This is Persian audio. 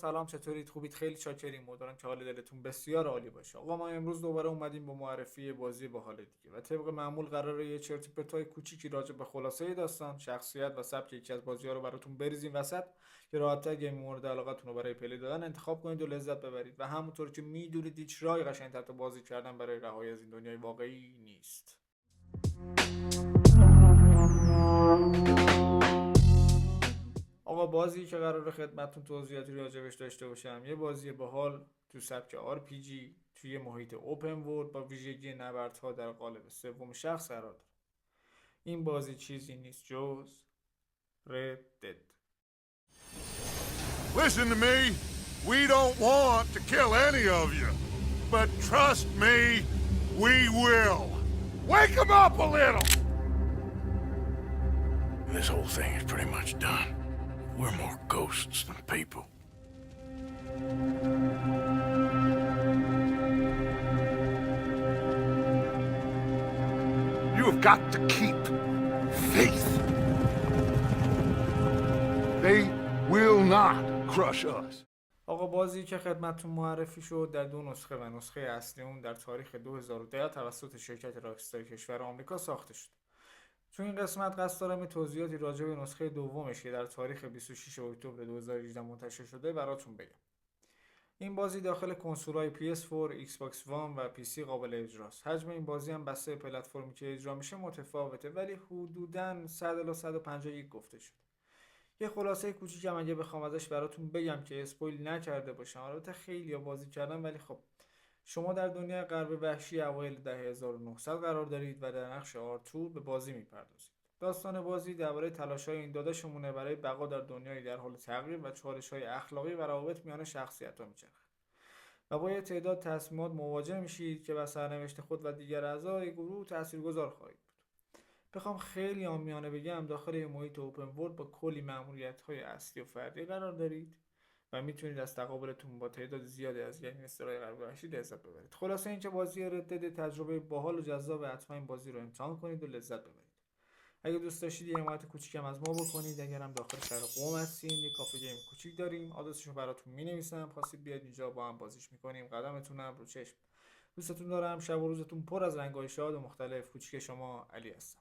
سلام، چطورید؟ خوبید؟ خیلی چاکریم. امیدوارم که حال دلتون بسیار عالی باشه. آقا ما امروز دوباره اومدیم با معرفی بازی باحال دیگه و طبق معمول قراره یه چرت و پرتای کوچیکی راجع به خلاصه داستان، شخصیت و سبک یکی از بازی‌ها رو براتون بریزیم وسط که راحت‌تر گیم مورد علاقتون رو برای پلی دادن انتخاب کنید و لذت ببرید. و همونطور که میدونید هیچ راهی قشنگ‌تر تا بازی کردن برای رهایی از این دنیای واقعی نیست. آقا بازی که قراره خدمتتون توضیحاتی راجبش داشته باشم یه بازی باحال تو سبک RPG توی محیط اوپن ورلد با ویژگی نبردها در قالب سوم شخص قرار داره. این بازی چیزی نیست جز Red Dead. Listen to me. We don't want to kill any of you. But trust me, we will. Wake them up a little! This whole thing is pretty much done. We're more ghosts than people. You have got to keep faith. They will not crush us. آقا بازی که خدمتتون معرفی شد در دو نسخه و نسخه اصلی اون در تاریخ 2010 توسط شرکت راکستار کشور آمریکا ساخته شد. تو این قسمت قصد دارم توضیحاتی راجع به نسخه دومش که در تاریخ 26 اکتبر 2018 منتشر شده براتون بگم. این بازی داخل کنسول‌های PS4، ایکس باکس وان و PC قابل اجراست. حجم این بازی هم بسته پلتفرمی که اجرا میشه متفاوته ولی حدوداً 100 الی 150 گیگ گفته شد. یه خلاصه کوچیکم اگه بخوام ازش براتون بگم که اسپویل نکرده باشم. البته خیلی‌ها بازی کردن ولی خب شما در دنیای غرب وحشی اوایل دهه 1900 قرار دارید و در نقش آرتور به بازی میپردازید. داستان بازی درباره تلاش‌های این داداشمونه برای بقا در دنیای در حال تغییر و چالش‌های اخلاقی و روابط میان شخصیت‌ها میچرخه. و با یه تعداد تصمیمات مواجه میشید که بر سرنوشت خود و دیگر اعضای گروه تاثیرگذار خواهید بود. بخوام خیلی عامیانه بگم داخل یه محیط اوپن ورلد با کلی مأموریت‌های اصلی و فردی قرار دارید و میتونید از تقابلتون با تعداد زیادی از گنگسترهای غرب وحشی لذت ببرید. خلاصه اینکه بازی رد تجربه باحال و جذاب، حتما این بازی رو امتحان کنید و لذت ببرید. اگه دوست داشتید یه حمایت کوچیکم از ما بکنید، اگرم داخل شهر قم هستین یه کافه گیم کوچیک داریم، آدرسشو براتون مینویسم، خواستید بیاید اینجا با هم بازیش میکنیم، قدمتونم رو چشم. دوستتون دارم. شب و روزتون پر از رنگ‌های شاد و مختلف. کوچیک شما علی هستم.